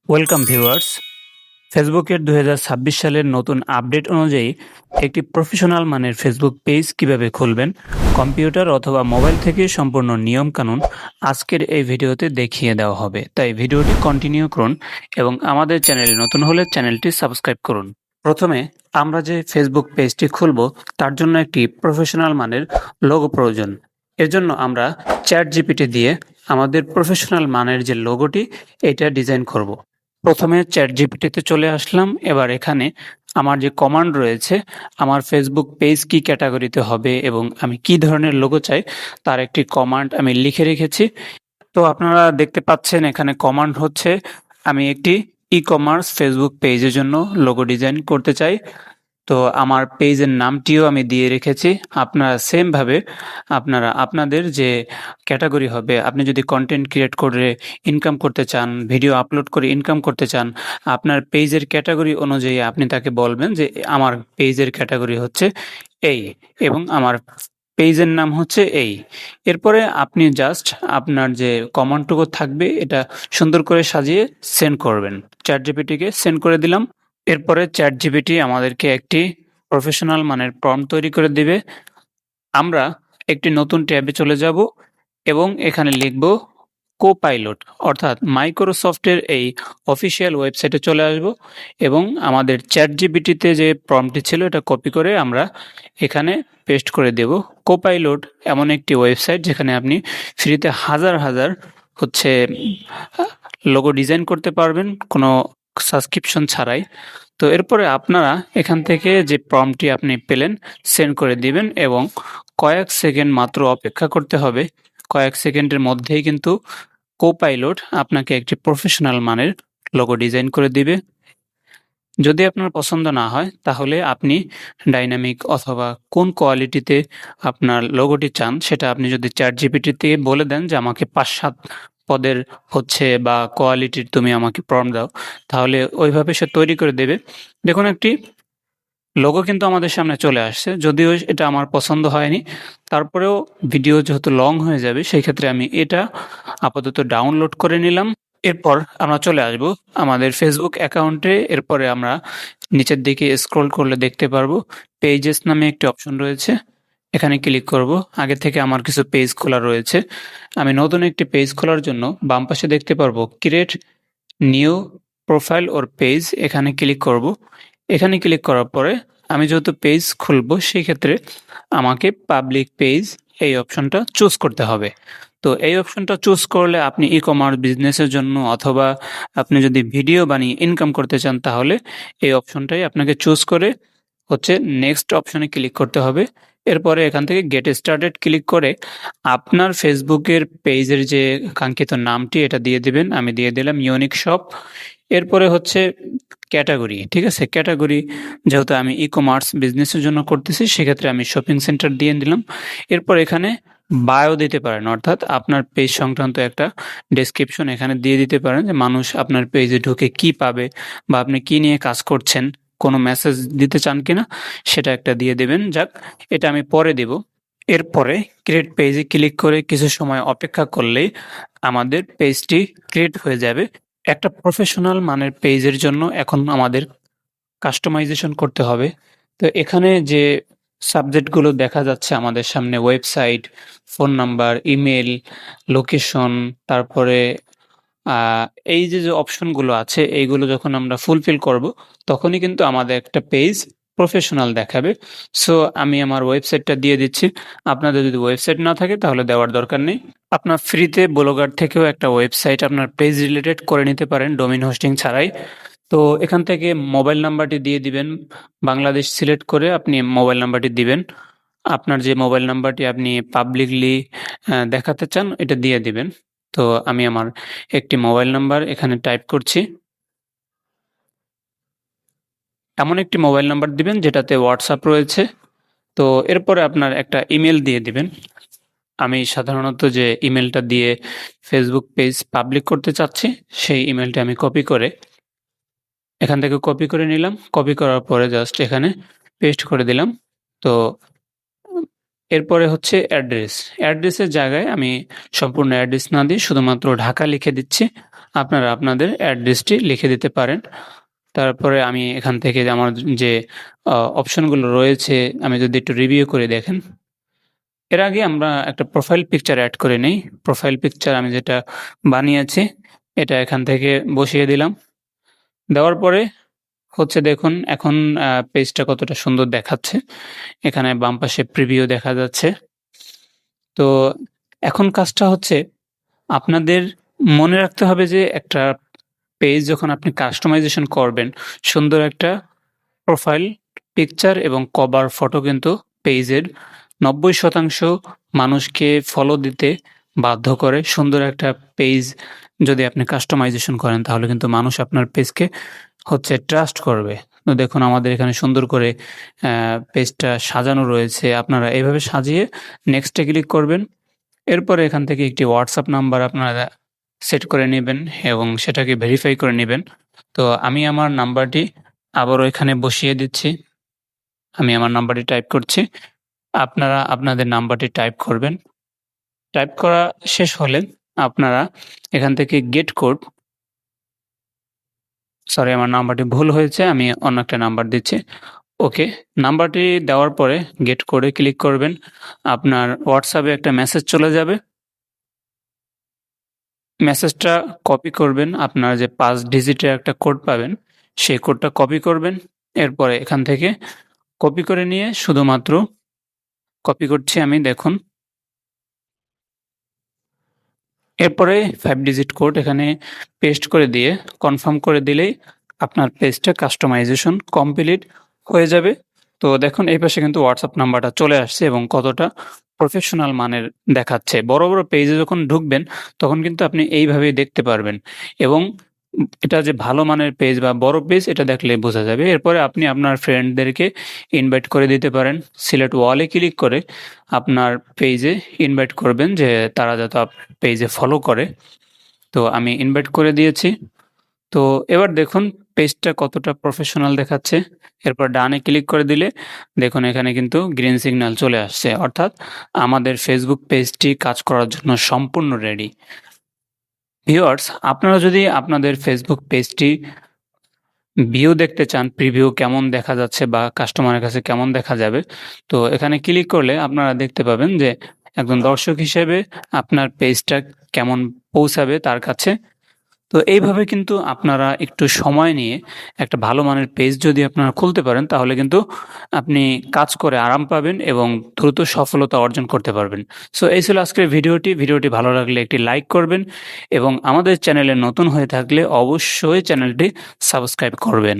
Welcome viewers. ফেসবুকের ২০২৬ সালের নতুন আপডেট অনুযায়ী একটি প্রফেশনাল মানের ফেসবুক পেজ কিভাবে খুলবেন, কম্পিউটার অথবা মোবাইল থেকে সম্পূর্ণ নিয়মকানুন আজকের এই ভিডিওতে দেখিয়ে দেওয়া হবে। তাই ভিডিওটি কন্টিনিউ করুন এবং আমাদের চ্যানেলে নতুন হলে চ্যানেলটি সাবস্ক্রাইব করুন। প্রথমে আমরা যে ফেসবুক পেজটি খুলব তার জন্য একটি প্রফেশনাল মানের লোগো প্রয়োজন। এর জন্য আমরা চ্যাটজিপিটি দিয়ে আমাদের প্রফেশনাল মানের যে লোগোটি এটা ডিজাইন করব। প্রথমে চ্যাটজিপিটিতে চলে আসলাম। এবার এখানে আমার যে কমান্ড রয়েছে, আমার ফেসবুক পেজ কি ক্যাটাগরিতে হবে এবং আমি কি ধরনের লোগো চাই তার একটি কমান্ড আমি লিখে রেখেছি। তো আপনারা দেখতে পাচ্ছেন এখানে কমান্ড হচ্ছে, আমি একটি ই-কমার্স ফেসবুক পেজের জন্য লোগো ডিজাইন করতে চাই। তো আমার পেজের নামটিও আমি দিয়ে রেখেছি। আপনারা সেমভাবে আপনারা আপনাদের যে ক্যাটাগরি হবে, আপনি যদি কন্টেন্ট ক্রিয়েট করে ইনকাম করতে চান, ভিডিও আপলোড করে ইনকাম করতে চান, আপনার পেজের ক্যাটাগরি অনুযায়ী আপনি তাকে বলবেন যে আমার পেজের ক্যাটাগরি হচ্ছে এই এবং আমার পেজের নাম হচ্ছে এই। এরপরে আপনি জাস্ট আপনার যে কমান্ডটুকু থাকবে এটা সুন্দর করে সাজিয়ে সেন্ড করবেন। চ্যাটজিপিটিকে সেন্ড করে দিলাম। এরপরে চ্যাটজিপিটি আমাদেরকে একটি প্রফেশনাল মানের প্রম্পট তৈরি করে দিবে। আমরা একটি নতুন ট্যাবে চলে যাব এবং এখানে লিখব কোপাইলট, অর্থাৎ মাইক্রোসফটের এই অফিসিয়াল ওয়েবসাইটে চলে আসব এবং আমাদের চ্যাটজিপিটিতে যে প্রম্পটটি ছিল এটা কপি করে আমরা এখানে পেস্ট করে দেব। কোপাইলট এমন একটি ওয়েবসাইট যেখানে আপনি ফ্রিতে হাজার হাজার হচ্ছে লোগো ডিজাইন করতে পারবেন কোনো সাবস্ক্রিপশন ছাড়াই। তো এরপরে আপনারা এখান থেকে যে প্রম্পটটি আপনি পেলেন সেন্ড করে দিবেন এবং কয়েক সেকেন্ড মাত্র অপেক্ষা করতে হবে। কয়েক সেকেন্ডের মধ্যেই কিন্তু কোপাইলট আপনাকে একটি প্রফেশনাল মানের লোগো ডিজাইন করে দিবে। যদি আপনার পছন্দ না হয় তাহলে আপনি ডাইনামিক অথবা কোন কোয়ালিটিতে আপনার লোগোটি চান সেটা আপনি যদি চ্যাটজিপিটিতে বলে দেন যে আমাকে ৫-৭ পদের হচ্ছে বা কোয়ালিটির তুমি আমাকে প্রম্পট দাও, তাহলে ওইভাবে সে তৈরি করে দেবে। দেখুন একটি লোগো কিন্তু আমাদের সামনে চলে আসছে। যদিও এটা আমার পছন্দ হয়নি, তারপরেও ভিডিও যেহেতু লং হয়ে যাবে সেই ক্ষেত্রে আমি এটা আপাতত ডাউনলোড করে নিলাম। এরপর আমরা চলে আসব আমাদের ফেসবুক অ্যাকাউন্টে। এরপরে আমরা নিচের দিকে স্ক্রল করলে দেখতে পারবো পেজেস নামে একটি অপশন রয়েছে, এখানে ক্লিক করব। আগে থেকে আমার কিছু পেজ খোলা রয়েছে। আমি নতুন একটি পেজ খোলার জন্য বাম পাশে দেখতে পারবো ক্রিয়েট নিউ প্রোফাইল ওর পেজ, এখানে ক্লিক করব। এখানে ক্লিক করার পরে আমি যেহেতু পেজ খুলবো সেই ক্ষেত্রে আমাকে পাবলিক পেজ এই অপশনটা চুজ করতে হবে। তো এই অপশনটা চুজ করলে আপনি ই-কমার্স বিজনেসের জন্য অথবা আপনি যদি ভিডিও বানিয়ে ইনকাম করতে চান তাহলে এই অপশনটাই আপনাকে চুজ করে হচ্ছে নেক্সট অপশনে ক্লিক করতে হবে। এরপরে এখান থেকে গেট স্টার্টেড ক্লিক করে আপনার ফেসবুকের পেজের যে কাঙ্ক্ষিত নামটি এটা দিয়ে দিবেন। আমি দিয়ে দিলাম ইউনিক শপ। এরপরে হচ্ছে ক্যাটাগরি, ঠিক আছে, ক্যাটাগরি যেহেতু আমি ই-কমার্স বিজনেসের জন্য করতেছি সেক্ষেত্রে আমি শপিং সেন্টার দিয়ে দিলাম। এরপর এখানে বায়ো দিতে পারেন, অর্থাৎ আপনার পেজ সংক্রান্ত একটা ডেসক্রিপশন এখানে দিয়ে দিতে পারেন যে মানুষ আপনার পেজে ঢুকে কি পাবে বা আপনি কি নিয়ে কাজ করছেন, কোনো মেসেজ দিতে চান কিনা সেটা একটা দিয়ে দেবেন। যাক, এটা আমি পরে দেব। এরপরে ক্রিয়েট পেজে ক্লিক করে কিছু সময় অপেক্ষা করলেই আমাদের পেজটি ক্রিয়েট হয়ে যাবে। একটা প্রফেশনাল মানের পেজের জন্য এখন আমাদের কাস্টমাইজেশন করতে হবে। তো এখানে যে সাবজেক্টগুলো দেখা যাচ্ছে আমাদের সামনে, website, phone number, email, location, তারপরে আহ, এই যে যে অপশনগুলো আছে এইগুলো যখন আমরা ফুলফিল করব তখনই কিন্তু আমাদের একটা পেজ প্রফেশনাল দেখাবে। সো আমি আমার ওয়েবসাইটটা দিয়ে দিচ্ছি। আপনাদের যদি ওয়েবসাইট না থাকে তাহলে দেওয়ার দরকার নেই। আপনার ফ্রিতে ব্লগার থেকেও একটা ওয়েবসাইট আপনার পেজ রিলেটেড করে নিতে পারেন ডোমেইন হোস্টিং ছাড়াই। তো এখান থেকে মোবাইল নাম্বারটি দিয়ে দিবেন। বাংলাদেশ সিলেক্ট করে আপনি মোবাইল নাম্বারটি দিবেন। আপনার যে মোবাইল নাম্বারটি আপনি পাবলিকলি দেখাতে চান এটা দিয়ে দিবেন। তো আমি আমার একটি মোবাইল নাম্বার এখানে টাইপ করছি। এমন একটি মোবাইল নাম্বার দিবেন যেটাতে হোয়াটসঅ্যাপ রয়েছে। তো এরপরে আপনার একটা ইমেল দিয়ে দিবেন। আমি সাধারণত যে ইমেলটা দিয়ে ফেসবুক পেজ পাবলিক করতে চাচ্ছি সেই ইমেলটা আমি কপি করে এখান থেকে কপি করে নিলাম। কপি করার পরে জাস্ট এখানে পেস্ট করে দিলাম। তো এরপরে হচ্ছে অ্যাড্রেস। অ্যাড্রেসের জায়গায় আমি সম্পূর্ণ অ্যাড্রেস না দিয়ে শুধুমাত্র ঢাকা লিখে দিচ্ছি। আপনারা আপনাদের অ্যাড্রেসটি লিখে দিতে পারেন। তারপরে আমি এখান থেকে আমার যে অপশনগুলো রয়েছে আমি যদি একটু রিভিউ করে দেখেন। এর আগে আমরা একটা প্রোফাইল পিকচার এড করে নেই। প্রোফাইল পিকচার আমি যেটা বানিয়েছি এটা এখান থেকে বসিয়ে দিলাম। দেওয়ার পরে হচ্ছে দেখুন এখন পেজটা কতটা সুন্দর দেখাচ্ছে। এখানে বাম পাশে প্রিভিউ দেখা যাচ্ছে। তো এখন কাজটা হচ্ছে আপনাদের মনে রাখতে হবে যে একটা পেজ যখন আপনি কাস্টমাইজেশন করবেন, সুন্দর একটা প্রোফাইল পিকচার এবং কভার ফটো কিন্তু পেজের ৯০% মানুষকে ফলো দিতে বাধ্য করে। সুন্দর একটা পেজ যদি আপনি কাস্টমাইজেশন করেন তাহলে কিন্তু মানুষ আপনার পেজকে হচ্ছে ট্রাস্ট করবে। তো দেখুন আমাদের এখানে সুন্দর করে পেজটা সাজানো রয়েছে। আপনারা এভাবে সাজিয়ে নেক্সটে ক্লিক করবেন। এরপরে এখান থেকে একটি WhatsApp নাম্বার আপনারা সেট করে নিবেন এবং সেটাকে ভেরিফাই করে নিবেন। তো আমি আমার নাম্বারটি আবারও এখানে বসিয়ে দিচ্ছি। আমি আমার নাম্বারটি টাইপ করছি। আপনারা আপনাদের নাম্বারটি টাইপ করবেন। টাইপ করা শেষ হলে আপনারা এখান থেকে গেট কোড সরি আমার নাম্বারটি ভুল হয়েছে। আমি অন্য একটা নাম্বার দিচ্ছি। ওকে, নাম্বারটি দেওয়ার পরে গেট কোডে ক্লিক করবেন। আপনার WhatsApp এ একটা মেসেজ চলে যাবে। মেসেজটা কপি করবেন। আপনার যে ৫ ডিজিটের একটা কোড পাবেন, সেই কোডটা কপি করবেন। এরপরে এখান থেকে কপি করে নিয়ে শুধুমাত্র কপি করছি আমি দেখুন। এরপরে ৫ ডিজিট কোড এখানে পেস্ট করে দিয়ে কনফার্ম করে দিলেই আপনার পেজটা কাস্টমাইজেশন কমপ্লিট হয়ে যাবে। তো দেখুন এই পাশে কিন্তু WhatsApp নাম্বারটা চলে আসছে এবং কতটা প্রফেশনাল মানের দেখাচ্ছে। বড়, বড় পেজে যখন ঢুকবেন তখন কিন্তু আপনি এইভাবেই দেখতে পারবেন এবং এটা যে ভালো মানের পেজ বা বড় পেজ এটা দেখলেই বোঝা যাবে। এরপরে আপনি আপনার ফ্রেন্ডদেরকে ইনভাইট করে দিতে পারেন। সিলেক্ট ওয়ালে ক্লিক করে আপনার পেজে ইনভাইট করবেন যে তারা যাতে পেজে ফলো করে। তো আমি ইনভাইট করে দিয়েছি। তো এবার দেখুন পেজটা কতটা প্রফেশনাল দেখাচ্ছে। এরপর ডানে ক্লিক করে দিলে দেখুন এখানে কিন্তু গ্রিন সিগন্যাল চলে আসছে। অর্থাৎ আমাদের ফেসবুক পেজটি কাজ করার জন্য সম্পূর্ণ রেডি। ভিউয়ার্স, আপনারা যদি আপনাদের ফেসবুক পেজটি ভিউ দেখতে চান, প্রিভিউ কেমন দেখা যাচ্ছে বা কাস্টমারের কাছে কেমন দেখা যাবে, তো এখানে ক্লিক করলে আপনারা দেখতে পাবেন যে একজন দর্শক হিসেবে আপনার পেজটা কেমন পৌঁছাবে তার কাছে। তো এইভাবে কিন্তু আপনারা একটু সময় নিয়ে একটা ভালো মানের পেজ যদি আপনারা খুলতে পারেন তাহলে কিন্তু আপনি কাজ করে আরাম পাবেন এবং দ্রুত সফলতা অর্জন করতে পারবেন। সো এই ছিল আজকের ভিডিওটি। ভিডিওটি ভালো লাগলে একটি লাইক করবেন এবং আমাদের চ্যানেলে নতুন হয়ে থাকলে অবশ্যই চ্যানেলটি সাবস্ক্রাইব করবেন।